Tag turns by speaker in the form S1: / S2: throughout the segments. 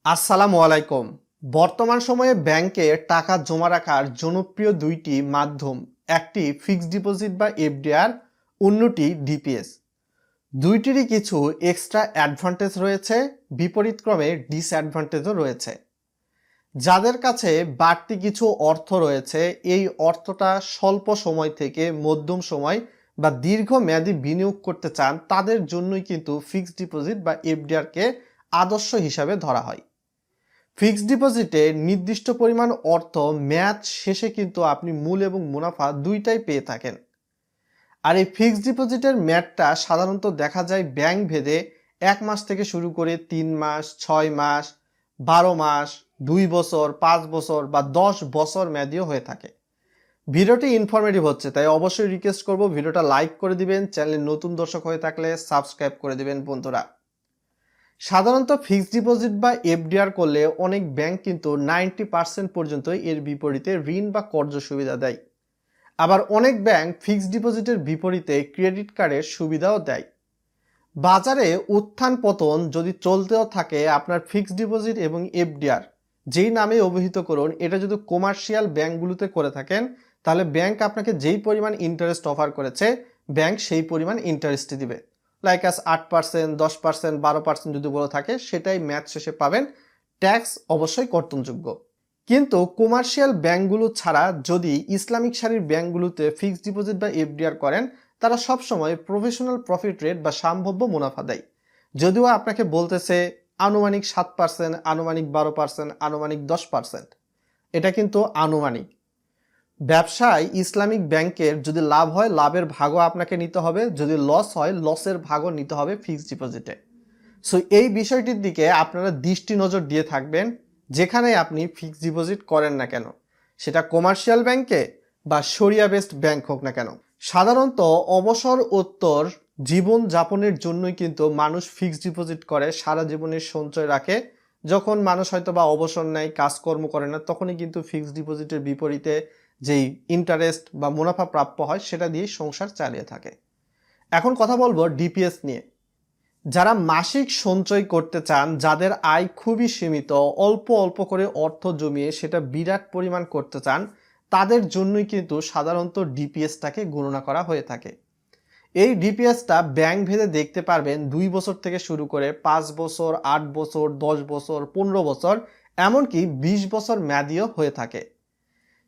S1: আসসালামু আলাইকুম। বর্তমান সময়ে ব্যাংকে টাকা জমা রাখার জনপ্রিয় দুইটি মাধ্যম, একটি ফিক্সড ডিপোজিট বা এফডিআর, অন্যটি ডিপিএস। দুইটিরই কিছু এক্সট্রা অ্যাডভান্টেজ রয়েছে, বিপরীতক্রমে ডিসঅ্যাডভান্টেজও রয়েছে। যাদের কাছে বাড়তি কিছু অর্থ রয়েছে, এই অর্থটা স্বল্প সময় থেকে মধ্যম সময় বা দীর্ঘমেয়াদী বিনিয়োগ করতে চান, তাদের জন্যই কিন্তু ফিক্সড ডিপোজিট বা এফডিআরকে আদর্শ হিসাবে ধরা হয়। ফিক্সড ডিপোজিটে নির্দিষ্ট পরিমাণ অর্থ মেয়াদ শেষে কিন্তু আপনি মূল এবং মুনাফা দুইটাই পেয়ে থাকেন। আর এই ফিক্সড ডিপোজিটের মেয়াদটা সাধারণত দেখা যায় ব্যাংক ভেদে 1 মাস থেকে শুরু করে 3 মাস, 6 মাস, 12 মাস, 2 বছর, 5 বছর বা 10 বছর মেয়াদীও হয়ে থাকে। ভিডিওটি ইনফরমেটিভ হচ্ছে, তাই অবশ্যই রিকোয়েস্ট করব ভিডিওটা লাইক করে দিবেন, চ্যানেলে নতুন দর্শক হয়ে থাকলে সাবস্ক্রাইব করে দিবেন বন্ধুরা। সাধারণত ফিক্সড ডিপোজিট বা এফডিআর করলে অনেক ব্যাংক কিন্তু 90% পর্যন্ত এর বিপরীতে ঋণ বা কর্জ সুবিধা দেয়। আবার অনেক ব্যাংক ফিক্সড ডিপোজিটের বিপরীতে ক্রেডিট কার্ডের সুবিধাও দেয়। বাজারে উত্থান পতন যদি চলতেও থাকে, আপনার ফিক্সড ডিপোজিট এবং এফডিআর যেই নামে অভিহিত করুন, এটা যদি কমার্শিয়াল ব্যাংকগুলোতে করে থাকেন, তাহলে ব্যাংক আপনাকে যেই পরিমাণ ইন্টারেস্ট অফার করেছে, ব্যাংক সেই পরিমাণ ইন্টারেস্টই দিবে। লাইক আস 8%, 10%, 12% যদি বলে থাকে, সেটাই ম্যাচ শেষে পাবেন। ট্যাক্স অবশ্যই কর্তনযোগ্য। কিন্তু কমার্শিয়াল ব্যাংকগুলো ছাড়া যদি ইসলামিক সারির ব্যাংকগুলোতে ফিক্সড ডিপোজিট বা এফডিআর করেন, তারা সবসময় প্রফেশনাল প্রফিট রেট বা সম্ভাব্য মুনাফা দেয়। যদিও আপনাকে বলতেছে আনুমানিক 7%, আনুমানিক 12%, আনুমানিক 10%, এটা কিন্তু আনুমানিক। ব্যবসায় ইসলামিক ব্যাংকের যদি লাভ হয়, লাভের ভাগও আপনাকে নিতে হবে, যদি লস হয়, লসের ভাগও নিতে হবে ফিক্সড ডিপোজিটে। সো এই বিষয়টির দিকে আপনারা দৃষ্টি নজর দিয়ে থাকবেন, যেখানে আপনি ফিক্সড ডিপোজিট করেন না কেন, সেটা কমার্শিয়াল ব্যাংকে বা শরিয়া বেসড ব্যাংক হোক না কেন। সাধারণত অবসর উত্তর জীবন যাপনের জন্যই কিন্তু মানুষ ফিক্সড ডিপোজিট করে, সারা জীবনের সঞ্চয় রাখে। যখন মানুষ হয়তো বা অবসর নেয়, কাজকর্ম করে না, তখনই কিন্তু ফিক্সড ডিপোজিটের বিপরীতে যেই ইন্টারেস্ট বা মুনাফা প্রাপ্য হয়, সেটা দিয়েই সংসার চালিয়ে থাকে। এখন কথা বলবো ডিপিএস নিয়ে। যারা মাসিক সঞ্চয় করতে চান, যাদের আয় খুবই সীমিত, অল্প অল্প করে অর্থ জমিয়ে সেটা বিরাট পরিমাণ করতে চান, তাদের জন্যই কিন্তু সাধারণত ডিপিএসটাকে গণনা করা হয়ে থাকে। এই ডিপিএসটা ব্যাংক ভেদে দেখতে পারবেন 2 বছর থেকে শুরু করে 5 বছর, 8 বছর, 10 বছর, 15 বছর, এমনকি 20 বছর মেয়াদীও হয়ে থাকে।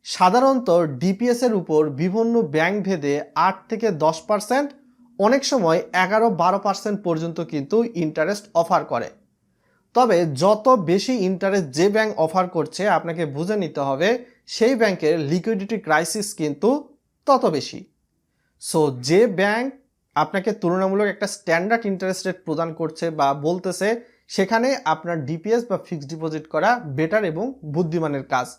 S1: সাধারণত ডিপিএস এর উপর বিভিন্ন ব্যাংক ভেদে 8 থেকে 10%, অনেক সময় 11-12% পর্যন্ত কিন্তু ইন্টারেস্ট অফার করে। তবে যত বেশি ইন্টারেস্ট যে ব্যাংক অফার করছে, আপনাকে বুঝে নিতে হবে সেই ব্যাংকের লিকুইডিটি ক্রাইসিস কিন্তু তত বেশি। সো যে ব্যাংক আপনাকে তুলনামূলক একটা স্ট্যান্ডার্ড ইন্টারেস্ট রেট প্রদান করছে বা বলতেছে, সেখানে আপনার ডিপিএস বা ফিক্সড ডিপোজিট করা বেটার এবং বুদ্ধিমানের কাজ।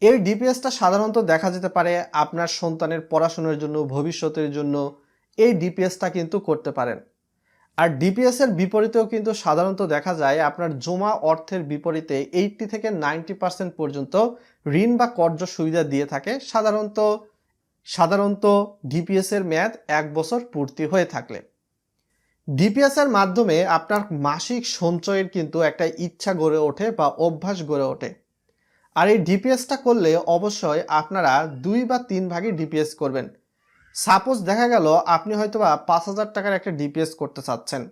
S1: এই ডিপিএসটা সাধারণত দেখা যেতে পারে আপনার সন্তানের পড়াশোনার জন্য, ভবিষ্যতের জন্য এই ডিপিএসটা কিন্তু করতে পারেন। আর ডিপিএস এর বিপরীতেও কিন্তু সাধারণত দেখা যায় আপনার জমা অর্থের বিপরীতে 80 থেকে 90% পর্যন্ত ঋণ বা কর্জ সুবিধা দিয়ে থাকে, সাধারণত ডিপিএস এর মেয়াদ 1 বছর পূর্তি হয়ে থাকলে। ডিপিএস এর মাধ্যমে আপনার মাসিক সঞ্চয়ের কিন্তু একটা ইচ্ছা গড়ে ওঠে বা অভ্যাস গড়ে ওঠে। আর এই ডিপিএসটা করলে অবশ্যই আপনারা 2 বা 3 ভাগে ডিপিএস করবেন। সাপোজ দেখা গেল আপনি হয়তোবা 5,000 টাকার একটা ডিপিএস করতে চাচ্ছেন।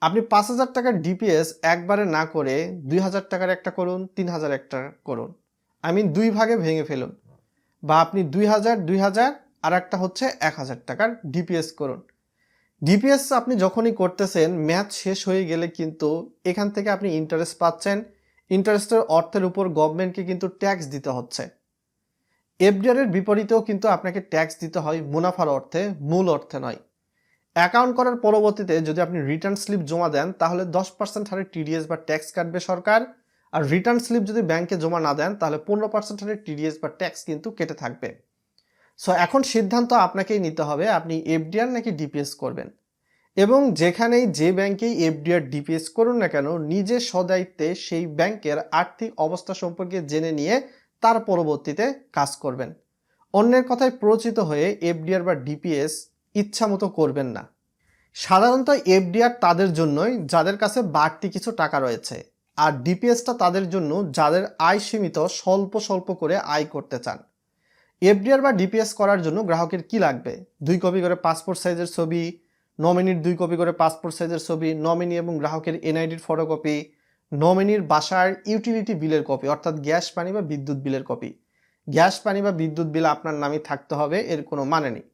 S1: আপনি 5,000 টাকার ডিপিএস একবারে না করে 2,000 টাকার একটা করুন, 3,000 একটা করুন। আমি 2 ভাগে ভেঙে ফেলুন। বা আপনি 2,000, 2,000 আর একটা হচ্ছে 1,000 টাকার ডিপিএস করুন। ডিপিএস আপনি যখনই করতেছেন, মেয়াদ শেষ হয়ে গেলে কিন্তু এখান থেকে আপনি ইন্টারেস্ট পাচ্ছেন। ইন্টারেস্টের অর্থের উপর গভর্নমেন্টকে কিন্তু ট্যাক্স দিতে হচ্ছে। এফডিআর এর বিপরীতেও কিন্তু আপনাকে ট্যাক্স দিতে হয়, মুনাফার অর্থে, মূল অর্থে নয়। অ্যাকাউন্ট করার পরবর্তীতে যদি আপনি রিটার্ন স্লিপ জমা দেন, তাহলে 10% হারে টিডিএস বা ট্যাক্স কাটবে সরকার। আর রিটার্ন স্লিপ যদি ব্যাংকে জমা না দেন, তাহলে 15% হারে টিডিএস বা ট্যাক্স কিন্তু কেটে থাকবে। সো এখন সিদ্ধান্ত আপনাকেই নিতে হবে, আপনি এফডিআর নাকি ডিপিএস করবেন। এবং যেখানেই যে ব্যাংকেই এফডিআর ডিপিএস করুন না কেন, নিজে সদায়িত্বে সেই ব্যাংকের আর্থিক অবস্থা সম্পর্কে জেনে নিয়ে তার পরবর্তীতে কাজ করবেন। অন্যের কথায় প্ররোচিত হয়ে এফডিআর বা ডিপিএস ইচ্ছা মতো করবেন না। সাধারণত এফডিআর তাদের জন্যই যাদের কাছে বাড়তি কিছু টাকা রয়েছে। আর ডিপিএসটা তাদের জন্য যাদের আয় সীমিত, স্বল্প করে আয় করতে চান। এফডিআর বা ডিপিএস করার জন্য গ্রাহকের কি লাগবে? 2 কপি করে পাসপোর্ট সাইজের ছবি, নমিনির 2 কপি করে পাসপোর্ট সাইজের ছবি, নমিনি এবং গ্রাহকের এনআইডির ফটোকপি, নমিনির বাসার ইউটিলিটি বিলের কপি অর্থাৎ গ্যাস পানি বা বিদ্যুৎ বিলের কপি। গ্যাস পানি বা বিদ্যুৎ বিল আপনার নামে থাকতে হবে, এর কোনো মানে নেই।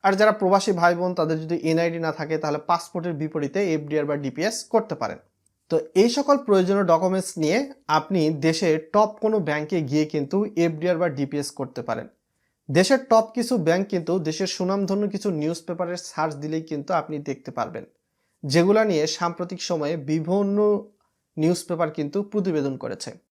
S1: আর যারা প্রবাসী ভাই বোন তাদের যদি এনআইডি না থাকে তাহলে পাসপোর্টের বিপরীতে এফডিআর বা ডিপিএস করতে পারেন। তো এই সকল প্রয়োজনীয় ডকুমেন্টস নিয়ে আপনি দেশের টপ কোনো ব্যাংকে গিয়ে কিন্তু এফডিআর বা ডিপিএস করতে পারেন। দেশের টপ কিছু ব্যাংক কিন্তু দেশের সুনামধন্য কিছু নিউজ পেপারের সার্চ দিলেই কিন্তু আপনি দেখতে পারবেন, যেগুলো নিয়ে সাম্প্রতিক সময়ে বিভিন্ন নিউজ পেপার কিন্তু প্রতিবেদন করেছে।